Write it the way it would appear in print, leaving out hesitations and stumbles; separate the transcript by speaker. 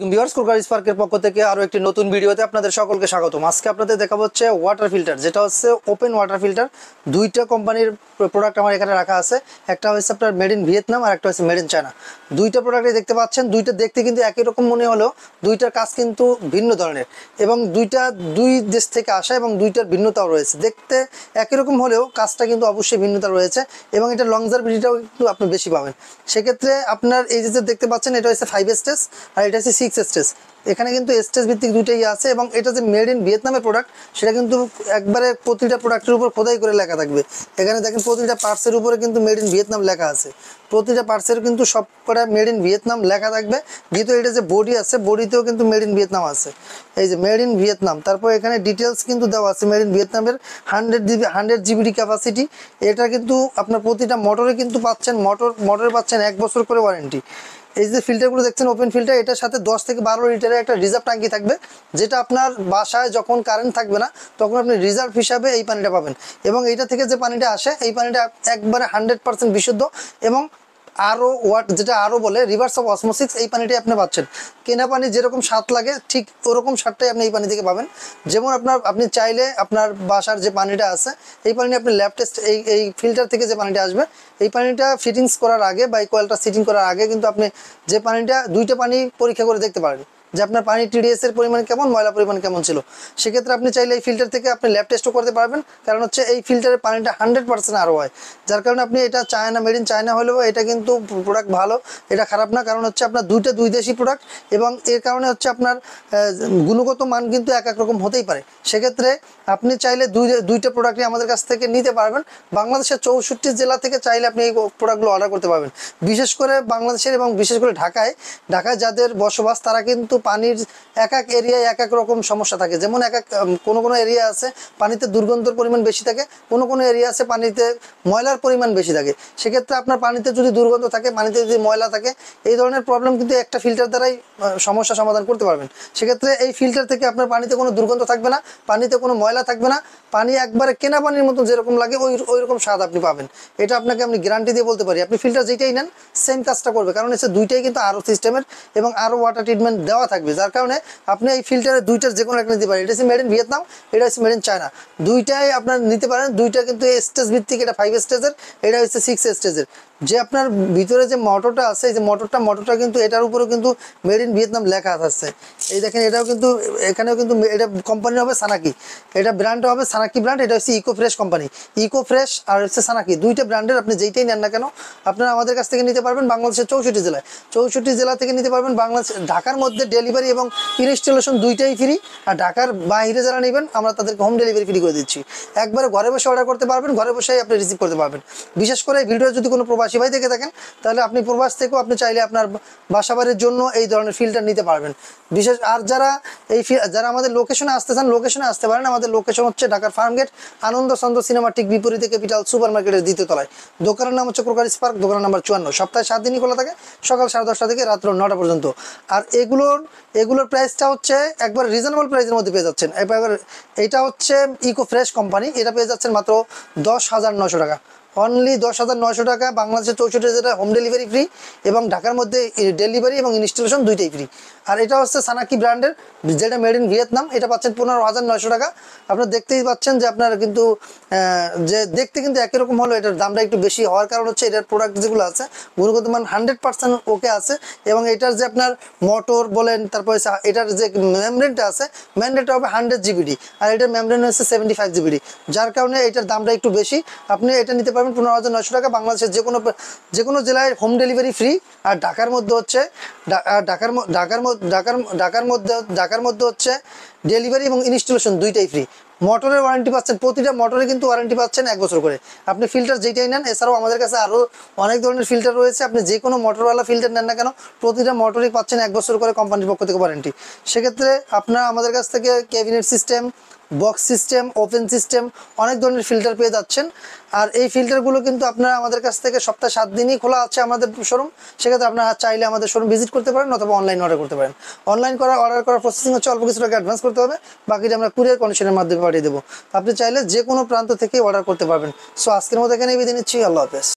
Speaker 1: Viewers কুরকার স্পার্কের পক্ষ থেকে আরো একটি নতুন ভিডিওতে আপনাদের সকলকে স্বাগতম। আজকে আপনাদের দেখাবো হচ্ছে ওয়াটার ফিল্টার, যেটা হচ্ছে ওপেন ওয়াটার ফিল্টার। দুইটা কোম্পানির প্রোডাক্ট আমার এখানে রাখা আছে। একটা হচ্ছে আপনার মেড ইন ভিয়েতনাম আর একটা হচ্ছে মেড ইন চায়না। দুইটা প্রোডাক্টই দেখতে পাচ্ছেন। দুইটা দেখতে কিন্তু একই রকম মনে হলেও দুইটার কাজ কিন্তু ভিন্ন ধরনের এবং দুই দেশ থেকে আসা এবং দুইটার ভিন্নতাও রয়েছে। দেখতে একই রকম হলেও কাজটা কিন্তু অবশ্যই ভিন্নতা রয়েছে এবং এটা লংজারভিটিটাও কিন্তু আপনি বেশি পাবেন। সেক্ষেত্রে আপনার এই যে দেখতে পাচ্ছেন এটা হচ্ছে 5 স্টেজ আর এটা হচ্ছে 6 স্টেজ। এখানে কিন্তু স্টেজ ভিত্তিক দুইটাই আছে এবং এটা যে মেড ইন ভিয়েতনামের প্রোডাক্ট সেটা কিন্তু একবারে প্রতিটা প্রোডাক্টের উপর খোদাই করে লেখা থাকবে। এখানে দেখেন প্রতিটা পার্টসের উপরে কিন্তু মেড ইন ভিয়েতনাম লেখা আছে। প্রতিটা পার্টসের কিন্তু সব কটা মেড ইন ভিয়েতনাম লেখা থাকবে। যেহেতু এটা যে বডি আছে, বডিতেও কিন্তু মেড ইন ভিয়েতনাম আছে। এই যে মেড ইন ভিয়েতনাম, তারপর এখানে ডিটেলস কিন্তু দেওয়া আছে মেড ইন ভিয়েতনামের 100 জিবি ক্যাপাসিটি। এটা কিন্তু আপনার প্রতিটা মোটরে কিন্তু পাচ্ছেন, মোটরে পাচ্ছেন 1 বছর করে ওয়ারেন্টি। এই যে ফিল্টারগুলো দেখছেন ওপেন ফিল্টার, এটার সাথে 10 থেকে 12 লিটারের একটা রিজার্ভ ট্যাঙ্কি থাকবে, যেটা আপনার বাসায় যখন কারেন্ট থাকবে না তখন আপনি রিজার্ভ হিসাবে এই পানিটা পাবেন। এবং এইটা থেকে যে পানিটা আসে এই পানিটা একবারে 100% বিশুদ্ধ এবং আরও যেটা আরও বলে রিভার্স অফ অসমোসিস, এই পানিটাই আপনি পাচ্ছেন। কেনা পানি যেরকম স্বাদ লাগে ঠিক ওরকম স্বাদটাই আপনি এই পানি থেকে পাবেন। যেমন আপনি চাইলে আপনার বাসার যে পানিটা আছে এই পানি আপনি ল্যাব টেস্ট এই ফিল্টার থেকে যে পানিটা আসবে এই পানিটা ফিটিংস করার আগে বা এই কয়েলটা সিটিং করার আগে কিন্তু আপনি যে পানিটা দুইটা পানি পরীক্ষা করে দেখতে পারেন যে আপনার পানি টিডিএস এর পরিমাণ কেমন, ময়লা পরিমাণ কেমন ছিল। সেক্ষেত্রে আপনি চাইলে এই ফিল্টার থেকে আপনি ল্যাব টেস্টও করতে পারবেন, কারণ হচ্ছে এই ফিল্টারের পানিটা 100% আরও হয়। যার কারণে আপনি এটা চায়না, মেড ইন চায়না হলেও এটা কিন্তু প্রোডাক্ট ভালো, এটা খারাপ না। কারণ হচ্ছে আপনার দুই দেশি প্রোডাক্ট এবং এর কারণে হচ্ছে আপনার গুণগত মান কিন্তু এক রকম হতেই পারে। সেক্ষেত্রে আপনি চাইলে দুইটা প্রোডাক্টই আমাদের কাছ থেকে নিতে পারবেন। বাংলাদেশের 64 জেলা থেকে চাইলে আপনি এই প্রোডাক্টগুলো অর্ডার করতে পারবেন। বিশেষ করে বাংলাদেশের এবং বিশেষ করে ঢাকায় যাদের বসবাস তারা কিন্তু পানির এক এরিয়ায় এক রকম সমস্যা থাকে। যেমন কোনো এরিয়া আছে পানিতে দুর্গন্ধের পরিমাণ বেশি থাকে, কোনো এরিয়া আছে পানিতে ময়লার পরিমাণ বেশি থাকে। সেক্ষেত্রে আপনার পানিতে যদি দুর্গন্ধ থাকে, পানিতে যদি ময়লা থাকে, এই ধরনের প্রবলেম কিন্তু একটা ফিল্টার দ্বারাই সমস্যা সমাধান করতে পারবেন। সেক্ষেত্রে এই ফিল্টার থেকে আপনার পানিতে কোনো দুর্গন্ধ থাকবে না, পানিতে কোনো ময়লা থাকবে না, পানি একবারে কেনা পানির মতো যেরকম লাগে ওই রকম স্বাদ আপনি পাবেন। এটা আমি গ্যারান্টি দিয়ে বলতে পারি। আপনি ফিল্টার যেটাই নেন সেম কাজটা করবে, কারণ হচ্ছে দুইটাই কিন্তু আরও সিস্টেমের এবং আরও ওয়াটার ট্রিটমেন্ট দেওয়া থাকবে। যার কারণে আপনি এই ফিল্টারের দুইটার যে কোনো একটা নিতে পারেন। এটা হচ্ছে মেড ইন ভিয়েতনাম, এটা হচ্ছে মেড ইন চায়না। দুইটাই আপনার নিতে পারেন। দুইটা কিন্তু স্টেজ ভিত্তিক, এটা 5 স্টেজের, এটা হচ্ছে 6 স্টেজের। যে আপনার ভিতরে যে মোটরটা আছে এই যে মোটরটা কিন্তু এটার উপরেও কিন্তু মেড ইন ভিয়েতনাম লেখা আছে। এই দেখেন এটাও কিন্তু এখানেও কিন্তু এটা কোম্পানি হবে সানাকি, এটা ব্র্যান্ড হবে সানাকি ব্র্যান্ড। এটা হচ্ছে eco fresh company, eco fresh আর হচ্ছে সানাকি, দুইটা ব্র্যান্ডের আপনি যেইটাই নেন না কেন আপনারা আমাদের কাছ থেকে নিতে পারবেন। বাংলাদেশের 64 জেলা থেকে নিতে পারবেন। ঢাকার মধ্যে ডেলিভারি এবং ইনস্টলেশন দুইটাই ফ্রি। আর ঢাকার বাইরে যারা নেবেন আমরা তাদেরকে হোম ডেলিভারি ফ্রি করে দিচ্ছি। একবারে ঘরে বসে অর্ডার করতে পারবেন, ঘরে বসেই আপনি রিসিভ করতে পারবেন। বিশেষ করে এই ভিডিও যদি কোনো প্রবাসী ভাই দেখে থাকেন তাহলে আপনি প্রবাস থেকেও আপনি চাইলে আপনার বাসাবাড়ির জন্য এই ধরনের ফিল্টার নিতে পারবেন। আর যারা আমাদের লোকেশনে আসতে চান লোকেশনে আসতে পারেন। আমাদের লোকেশন হচ্ছে ঢাকার ফার্মগেট, আনন্দ চন্দ্র সিনেমা ঠিক বিপরীতে ক্যাপিটাল সুপার মার্কেটের দ্বিতীয় তলায়। দোকানের নাম হচ্ছে কুরকার স্পার্ক, দোকানের নাম্বার 54। সপ্তাহে 7 দিনই খোলা থাকে, সকাল 10:30 থেকে রাত্র 9টা পর্যন্ত। আর এগুলোর প্রাইসটা হচ্ছে একবার রিজনেবল প্রাইসের মধ্যে পেয়ে যাচ্ছেন। এবার এটা হচ্ছে ইকো ফ্রেশ কোম্পানি, এটা পেয়ে যাচ্ছেন মাত্র 10,900 টাকা, অনলি 10,900 টাকা। বাংলাদেশের 64 জেলা হোম ডেলিভারি ফ্রি এবং ঢাকার মধ্যে ডেলিভারি এবং ইনস্টলেশন দুইটাই ফ্রি। আর এটা হচ্ছে সানাকি ব্র্যান্ডের, যেটা মেড ইন ভিয়েতনাম, এটা পাচ্ছেন 15,900 টাকা। আপনারা দেখতেই পাচ্ছেন যে আপনার কিন্তু যে দেখতে কিন্তু একই রকম হলো, এটার দামটা একটু বেশি হওয়ার কারণ হচ্ছে এটার প্রোডাক্ট যেগুলো আছে গুণগত মান 100% ওকে আছে। এবং এটার যে আপনার মোটর বলেন, তারপরে এটার যে মেমব্রেনটা আছে মেমব্রেনটা হবে 100 জিবিডি আর এটার মেমব্রেন হচ্ছে 75 জিবিডি। যার কারণে এটার দামটা একটু বেশি। আপনি এটা নিতে পারবেন 15,900 টাকা। বাংলাদেশের যে কোনো জেলায় হোম ডেলিভারি ফ্রি। আর ঢাকার মধ্যে হচ্ছে ঢাকার মধ্যে হচ্ছে ডেলিভারি এবং ইনস্টলেশন দুইটাই ফ্রি। মোটরের ওয়ারেন্টি পাচ্ছেন, প্রতিটা মোটরে কিন্তু ওয়ারেন্টি পাচ্ছেন 1 বছর করে। আপনি ফিল্টার যেটাই নেন, এছাড়াও আমাদের কাছে আরও অনেক ধরনের ফিল্টার রয়েছে। আপনি যে কোনো মোটরওয়ালা ফিল্টার নেন না কেন প্রতিটা মোটরই পাচ্ছেন 1 বছর করে কোম্পানির পক্ষ থেকে ওয়ারেন্টি। সেক্ষেত্রে আপনারা আমাদের কাছ থেকে cabinet system, box system, open system অনেক ধরনের ফিল্টার পেয়ে যাচ্ছেন। আর এই ফিল্টারগুলো কিন্তু আপনারা আমাদের কাছ থেকে সপ্তাহে 7 দিনই খোলা আছে আমাদের শোরুম। সেক্ষেত্রে আপনারা চাইলে আমাদের শোরুম ভিজিট করতে পারেন অথবা অনলাইন অর্ডার করতে পারেন। অর্ডার করার প্রসেসিং হচ্ছে অল্প কিছু টাকা অ্যাডভান্স করতে হবে, বাকিটা আমরা কুরিয়ার কন্ডিশনের মাধ্যমে পাঠিয়ে দেবো। আপনি চাইলে যে কোনো প্রান্ত থেকে অর্ডার করতে পারবেন। সো আজকের মতো এখানেই বিদায় নিচ্ছি। আল্লাহ হাফেজ।